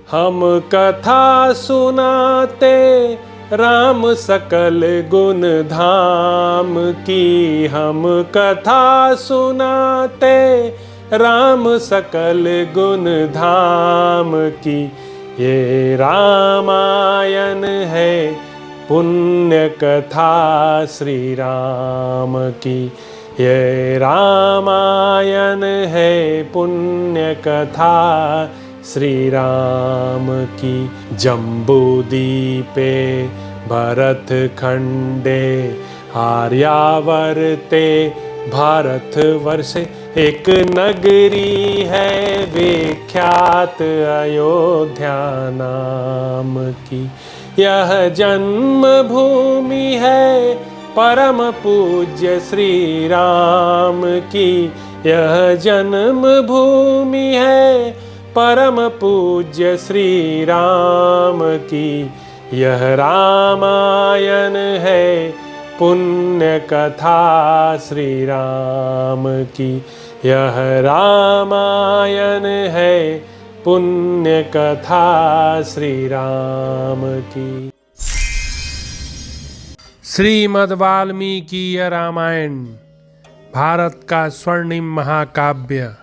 हम कथा सुनाते राम सकल गुण धाम की। हम कथा सुनाते राम सकल गुण धाम की। ये रामायण है पुण्य कथा श्री राम की। ये रामायण है पुण्य कथा श्री राम की। जम्बूदीपे भरत खंडे आर्यावर्ते भारतवर्षे एक नगरी है विख्यात अयोध्या नाम की। यह जन्म भूमि है परम पूज्य श्री राम की। यह जन्म भूमि है परम पूज्य श्री राम की। यह रामायण है पुण्य कथा श्री राम की। यह रामायण है पुण्य कथा श्री राम की। श्रीमद् वाल्मीकि रामायण भारत का स्वर्णिम महाकाव्य।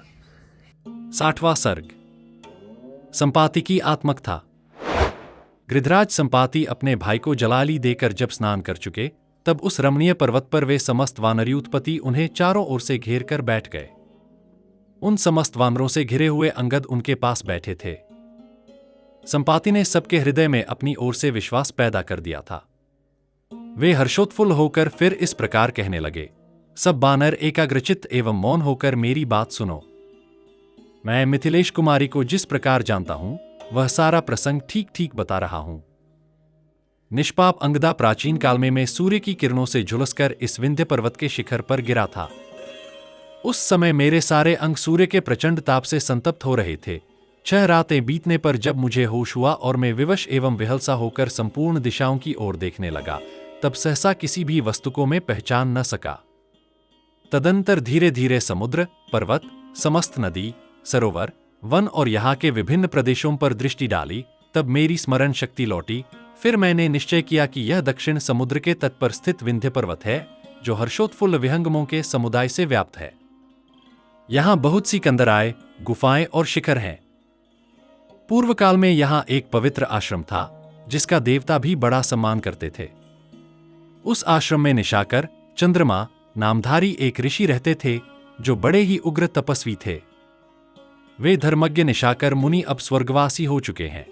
60वां सर्ग। संपाति की आत्मकथा। गृधराज संपाति अपने भाई को जलाली देकर जब स्नान कर चुके, तब उस रमणीय पर्वत पर वे समस्त वानरयूथपति उन्हें चारों ओर से घेर कर बैठ गए। उन समस्त वानरों से घिरे हुए अंगद उनके पास बैठे थे। संपाति ने सबके हृदय में अपनी ओर से विश्वास पैदा कर दिया था। वे हर्षोत्फुल्ल होकर फिर इस प्रकार कहने लगे, सब बानर एकाग्रचित्त एवं मौन होकर मेरी बात सुनो। मैं मिथिलेश कुमारी को जिस प्रकार जानता हूं, वह सारा प्रसंग ठीक ठीक बता रहा हूं। निष्पाप अंगदा प्राचीन काल में सूर्य की किरणों से झुलसकर इस विंध्य पर्वत के शिखर पर गिरा था। उस समय मेरे सारे अंग सूर्य के प्रचंड ताप से संतप्त हो रहे थे। 6 रातें बीतने पर जब मुझे होश हुआ और मैं विवश एवं विहलसा होकर संपूर्ण दिशाओं की ओर देखने लगा, तब सहसा किसी भी वस्तु को मैं पहचान न सका। तदंतर धीरे धीरे समुद्र, पर्वत, समस्त नदी, सरोवर, वन और यहाँ के विभिन्न प्रदेशों पर दृष्टि डाली, तब मेरी स्मरण शक्ति लौटी। फिर मैंने निश्चय किया कि यह दक्षिण समुद्र के तट पर स्थित विंध्य पर्वत है, जो हर्षोत्फुल्ल विहंगमों के समुदाय से व्याप्त है। यहाँ बहुत सी कंदराएं, गुफाएं और शिखर हैं। पूर्व काल में यहाँ एक पवित्र आश्रम था, जिसका देवता भी बड़ा सम्मान करते थे। उस आश्रम में निशाकर, चंद्रमा नामधारी एक ऋषि रहते थे, जो बड़े ही उग्र तपस्वी थे। वे धर्मज्ञ निशाकर मुनि अब स्वर्गवासी हो चुके हैं।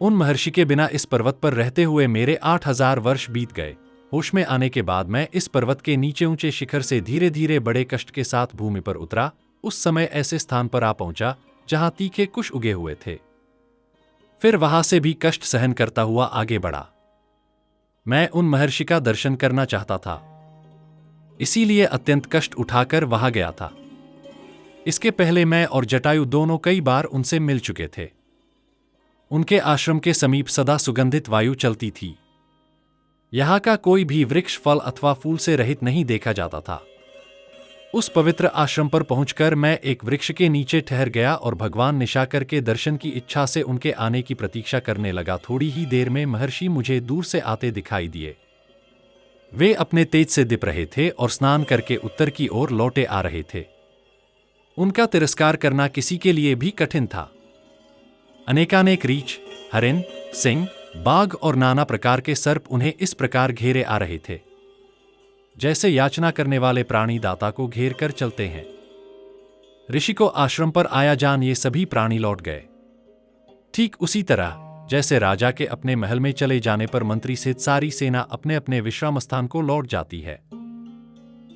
उन महर्षि के बिना इस पर्वत पर रहते हुए मेरे 8000 वर्ष बीत गए। होश में आने के बाद मैं इस पर्वत के नीचे ऊंचे शिखर से धीरे धीरे बड़े कष्ट के साथ भूमि पर उतरा। उस समय ऐसे स्थान पर आ पहुंचा जहां तीखे कुश उगे हुए थे। फिर वहां से भी कष्ट सहन करता हुआ आगे बढ़ा। मैं उन महर्षि का दर्शन करना चाहता था, इसीलिए अत्यंत कष्ट उठाकर वहां गया था। इसके पहले मैं और जटायु दोनों कई बार उनसे मिल चुके थे। उनके आश्रम के समीप सदा सुगंधित वायु चलती थी। यहां का कोई भी वृक्ष फल अथवा फूल से रहित नहीं देखा जाता था। उस पवित्र आश्रम पर पहुंचकर मैं एक वृक्ष के नीचे ठहर गया और भगवान निशाकर के दर्शन की इच्छा से उनके आने की प्रतीक्षा करने लगा। थोड़ी ही देर में महर्षि मुझे दूर से आते दिखाई दिए। वे अपने तेज से दीप रहे थे और स्नान करके उत्तर की ओर लौटे आ रहे थे। उनका तिरस्कार करना किसी के लिए भी कठिन था। अनेकानेक रीछ, हरिण, सिंह, बाघ और नाना प्रकार के सर्प उन्हें इस प्रकार घेरे आ रहे थे, जैसे याचना करने वाले प्राणी दाता को घेर कर चलते हैं। ऋषि को आश्रम पर आया जान ये सभी प्राणी लौट गए। ठीक उसी तरह जैसे राजा के अपने महल में चले जाने पर मंत्री सहित सारी सेना अपने अपने विश्राम स्थान को लौट जाती है।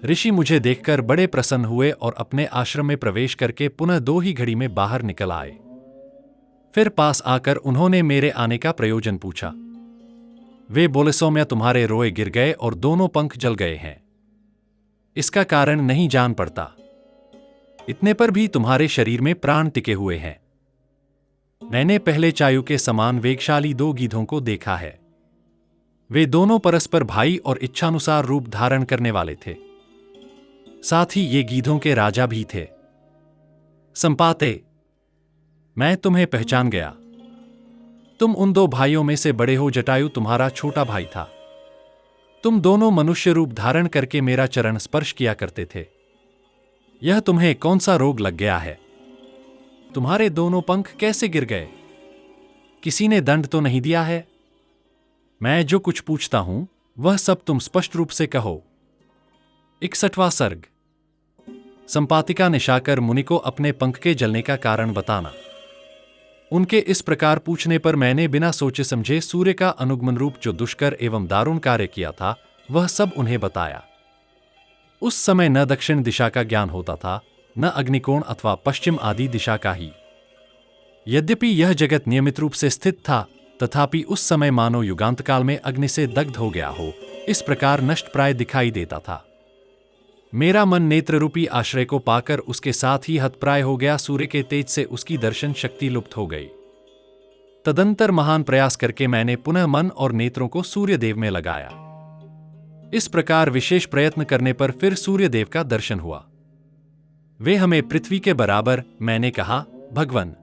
ऋषि मुझे देखकर बड़े प्रसन्न हुए और अपने आश्रम में प्रवेश करके पुनः 2 ही घड़ी में बाहर निकल आए। फिर पास आकर उन्होंने मेरे आने का प्रयोजन पूछा। वे बोले, सौम्या, तुम्हारे रोए गिर गए और दोनों पंख जल गए हैं। इसका कारण नहीं जान पड़ता। इतने पर भी तुम्हारे शरीर में प्राण टिके हुए हैं। मैंने पहले चायु के समान वेगशाली 2 गीधों को देखा है। वे दोनों परस्पर भाई और इच्छानुसार रूप धारण करने वाले थे। साथ ही ये गीधों के राजा भी थे। संपाते, मैं तुम्हें पहचान गया। तुम उन दो भाइयों में से बड़े हो, जटायु तुम्हारा छोटा भाई था। तुम दोनों मनुष्य रूप धारण करके मेरा चरण स्पर्श किया करते थे। यह तुम्हें कौन सा रोग लग गया है? तुम्हारे दोनों पंख कैसे गिर गए? किसी ने दंड तो नहीं दिया है? मैं जो कुछ पूछता हूं वह सब तुम स्पष्ट रूप से कहो। 61वां सर्ग। संपातिका निशाकर मुनि को अपने पंख के जलने का कारण बताना। उनके इस प्रकार पूछने पर मैंने बिना सोचे समझे सूर्य का अनुगमन रूप जो दुष्कर एवं दारुण कार्य किया था वह सब उन्हें बताया। उस समय न दक्षिण दिशा का ज्ञान होता था, न अग्निकोण अथवा पश्चिम आदि दिशा का ही। यद्यपि यह जगत नियमित रूप से स्थित था, तथापि उस समय मानो युगांत काल में अग्नि से दग्ध हो गया हो, इस प्रकार नष्ट प्राय दिखाई देता था। मेरा मन नेत्र रूपी आश्रय को पाकर उसके साथ ही हतप्राय हो गया। सूर्य के तेज से उसकी दर्शन शक्ति लुप्त हो गई। तदंतर महान प्रयास करके मैंने पुनः मन और नेत्रों को सूर्यदेव में लगाया। इस प्रकार विशेष प्रयत्न करने पर फिर सूर्यदेव का दर्शन हुआ। वे हमें पृथ्वी के बराबर। मैंने कहा, भगवन,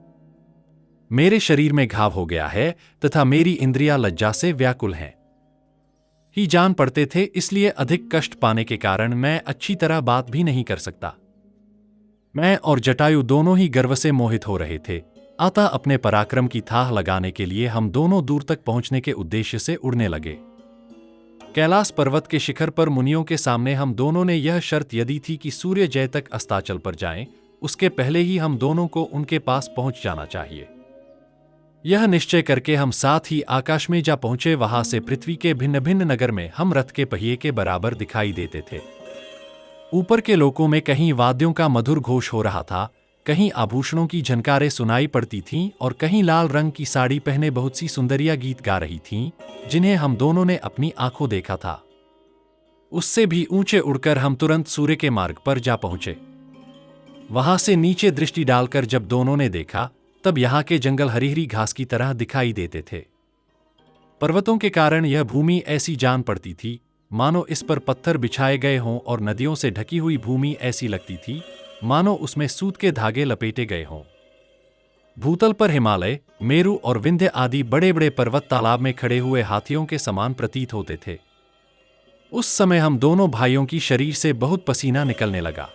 मेरे शरीर में घाव हो गया है तथा मेरी इंद्रियां लज्जा से व्याकुल हैं। ही जान पड़ते थे, इसलिए अधिक कष्ट पाने के कारण मैं अच्छी तरह बात भी नहीं कर सकता। मैं और जटायु दोनों ही गर्व से मोहित हो रहे थे। अतः अपने पराक्रम की थाह लगाने के लिए हम दोनों दूर तक पहुंचने के उद्देश्य से उड़ने लगे। कैलाश पर्वत के शिखर पर मुनियों के सामने हम दोनों ने यह शर्त यदि थी कि सूर्य जय तक अस्ताचल पर जाएं, उसके पहले ही हम दोनों को उनके पास पहुंच जाना चाहिए। यह निश्चय करके हम साथ ही आकाश में जा पहुंचे। वहां से पृथ्वी के भिन्न भिन्न नगर में हम रथ के पहिए के बराबर दिखाई देते थे। ऊपर के लोकों में कहीं वाद्यों का मधुर घोष हो रहा था, कहीं आभूषणों की झनकारें सुनाई पड़ती थीं और कहीं लाल रंग की साड़ी पहने बहुत सी सुंदरियां गीत गा रही थीं, जिन्हें हम दोनों ने अपनी आंखों देखा था। उससे भी ऊंचे उड़कर हम तुरंत सूर्य के मार्ग पर जा पहुंचे। वहां से नीचे दृष्टि डालकर जब दोनों ने देखा, तब यहां के जंगल हरी हरी घास की तरह दिखाई देते थे। पर्वतों के कारण यह भूमि ऐसी जान पड़ती थी मानो इस पर पत्थर बिछाए गए हों, और नदियों से ढकी हुई भूमि ऐसी लगती थी मानो उसमें सूत के धागे लपेटे गए हों। भूतल पर हिमालय, मेरु और विंध्य आदि बड़े बड़े पर्वत तालाब में खड़े हुए हाथियों के समान प्रतीत होते थे। उस समय हम दोनों भाइयों की शरीर से बहुत पसीना निकलने लगा।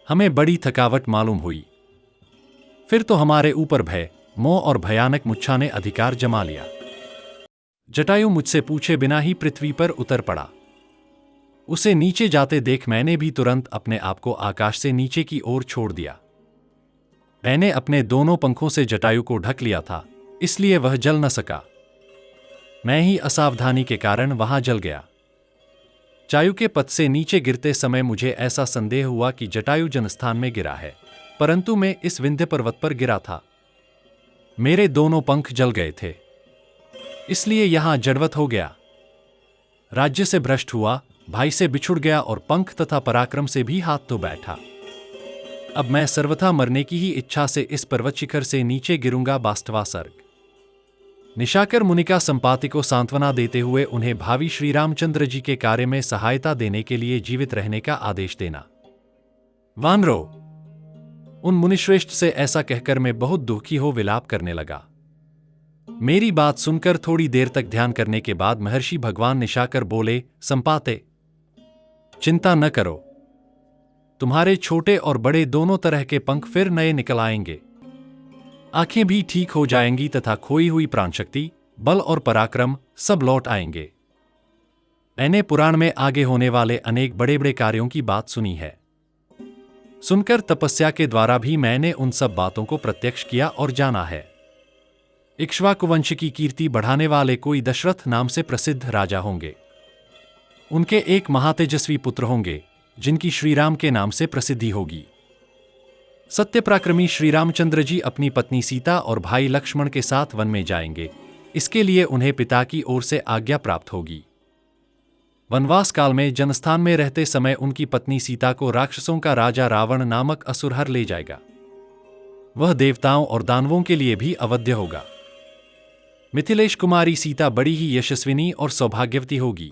हमें बड़ी थकावट मालूम हुई। फिर तो हमारे ऊपर भय, मोह और भयानक मूर्छा ने अधिकार जमा लिया। जटायु मुझसे पूछे बिना ही पृथ्वी पर उतर पड़ा। उसे नीचे जाते देख मैंने भी तुरंत अपने आप को आकाश से नीचे की ओर छोड़ दिया। मैंने अपने दोनों पंखों से जटायु को ढक लिया था, इसलिए वह जल न सका। मैं ही असावधानी के कारण वहां जल गया। चायु के पथ से नीचे गिरते समय मुझे ऐसा संदेह हुआ कि जटायु जनस्थान में गिरा है, परंतु मैं इस विंध्य पर्वत पर गिरा था। मेरे दोनों पंख जल गए थे, इसलिए यहां जड़वत हो गया। राज्य से भ्रष्ट हुआ, भाई से बिछुड़ गया और पंख तथा पराक्रम से भी हाथ धो बैठा। अब मैं सर्वथा मरने की ही इच्छा से इस पर्वत शिखर से नीचे गिरूंगा। 62वां सर्ग। निशाकर मुनि का संपाति को सांत्वना देते हुए उन्हें भावी श्री रामचंद्र जी के कार्य में सहायता देने के लिए जीवित रहने का आदेश देना। वानरो, उन मुनिश्रेष्ठ से ऐसा कहकर मैं बहुत दुखी हो विलाप करने लगा। मेरी बात सुनकर थोड़ी देर तक ध्यान करने के बाद महर्षि भगवान निशाकर बोले, संपाते, चिंता न करो, तुम्हारे छोटे और बड़े दोनों तरह के पंख फिर नए निकल आएंगे। आंखें भी ठीक हो जाएंगी तथा खोई हुई प्राणशक्ति, बल और पराक्रम सब लौट आएंगे। मैंने पुराण में आगे होने वाले अनेक बड़े बड़े कार्यों की बात सुनी है। सुनकर तपस्या के द्वारा भी मैंने उन सब बातों को प्रत्यक्ष किया और जाना है। इक्ष्वाकु वंश की कीर्ति बढ़ाने वाले कोई दशरथ नाम से प्रसिद्ध राजा होंगे। उनके एक महातेजस्वी पुत्र होंगे, जिनकी श्रीराम के नाम से प्रसिद्धि होगी। सत्यपराक्रमी श्री रामचंद्र जी अपनी पत्नी सीता और भाई लक्ष्मण के साथ वन में जाएंगे। इसके लिए उन्हें पिता की ओर से आज्ञा प्राप्त होगी। वनवास काल में जनस्थान में रहते समय उनकी पत्नी सीता को राक्षसों का राजा रावण नामक असुर हर ले जाएगा। वह देवताओं और दानवों के लिए भी अवध्य होगा। मिथिलेश कुमारी सीता बड़ी ही यशस्विनी और सौभाग्यवती होगी।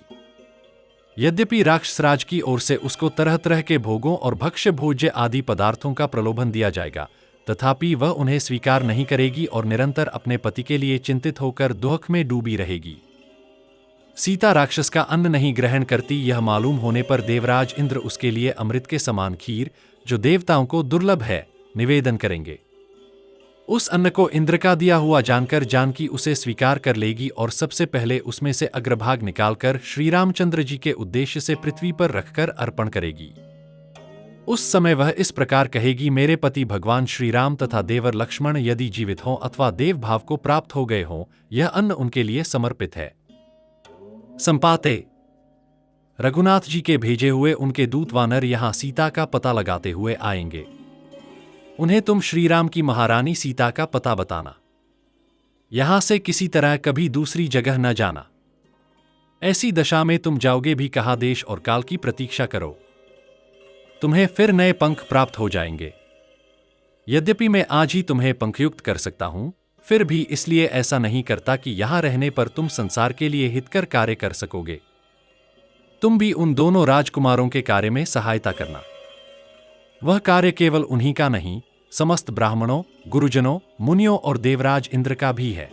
यद्यपि राक्षसराज की ओर से उसको तरह तरह के भोगों और भक्ष्य भोज्य आदि पदार्थों का प्रलोभन दिया जाएगा, तथापि वह उन्हें स्वीकार नहीं करेगी और निरंतर अपने पति के लिए चिंतित होकर दुख में डूबी रहेगी। सीता राक्षस का अन्न नहीं ग्रहण करती, यह मालूम होने पर देवराज इंद्र उसके लिए अमृत के समान खीर, जो देवताओं को दुर्लभ है, निवेदन करेंगे। उस अन्न को इंद्र का दिया हुआ जानकर जानकी उसे स्वीकार कर लेगी और सबसे पहले उसमें से अग्रभाग निकालकर श्री रामचंद्र जी के उद्देश्य से पृथ्वी पर रखकर अर्पण करेगी। उस समय वह इस प्रकार कहेगी, मेरे पति भगवान श्री राम तथा देवर लक्ष्मण यदि जीवित हों अथवा देव भाव को प्राप्त हो गए हों, यह अन्न उनके लिए समर्पित है। संपाते रघुनाथ जी के भेजे हुए उनके दूत वानर यहां सीता का पता लगाते हुए आएंगे। उन्हें तुम श्री राम की महारानी सीता का पता बताना। यहां से किसी तरह कभी दूसरी जगह न जाना। ऐसी दशा में तुम जाओगे भी कहाँ, देश और काल की प्रतीक्षा करो। तुम्हें फिर नए पंख प्राप्त हो जाएंगे। यद्यपि मैं आज ही तुम्हें पंखयुक्त कर सकता हूं, फिर भी इसलिए ऐसा नहीं करता कि यहां रहने पर तुम संसार के लिए हितकर कार्य कर सकोगे। तुम भी उन दोनों राजकुमारों के कार्य में सहायता करना। वह कार्य केवल उन्हीं का नहीं, समस्त ब्राह्मणों, गुरुजनों, मुनियों और देवराज इंद्र का भी है।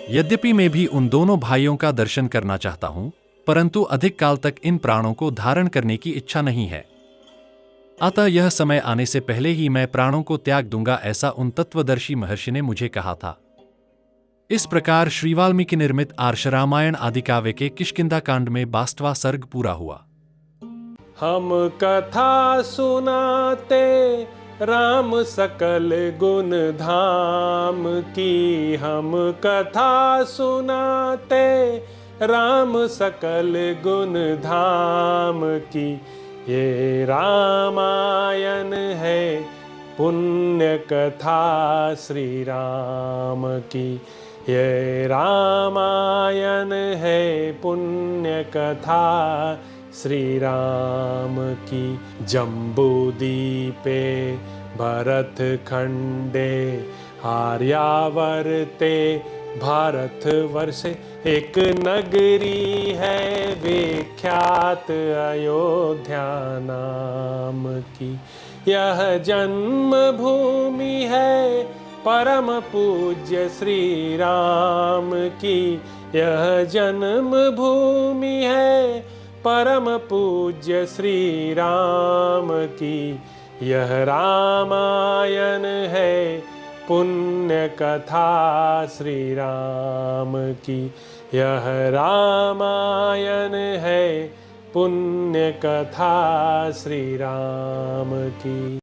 यद्यपि मैं भी उन दोनों भाइयों का दर्शन करना चाहता हूं, परंतु अधिक काल तक इन प्राणों को धारण करने की इच्छा नहीं है। अतः यह समय आने से पहले ही मैं प्राणों को त्याग दूंगा, ऐसा उन तत्वदर्शी महर्षि ने मुझे कहा था। इस प्रकार श्री वाल्मीकि निर्मित आर्ष रामायण आदि काव्य के किष्किंधा कांड में 22वां सर्ग पूरा हुआ। हम कथा सुनाते राम सकल गुण धाम की, हम कथा सुनाते राम सकल गुण धाम की। ये रामायण है पुण्य कथा श्री राम की, ये रामायण है पुण्य कथा श्री राम की। जम्बूदीपे भरत खंडे आर्यावर्ते भारत वर्षे एक नगरी है विख्यात अयोध्या नाम की। यह जन्म भूमि है परम पूज्य श्री राम की, यह जन्म भूमि है परम पूज्य श्री राम की। यह रामायण है पुण्य कथा श्री राम की, यह रामायण है पुण्य कथा श्री राम की।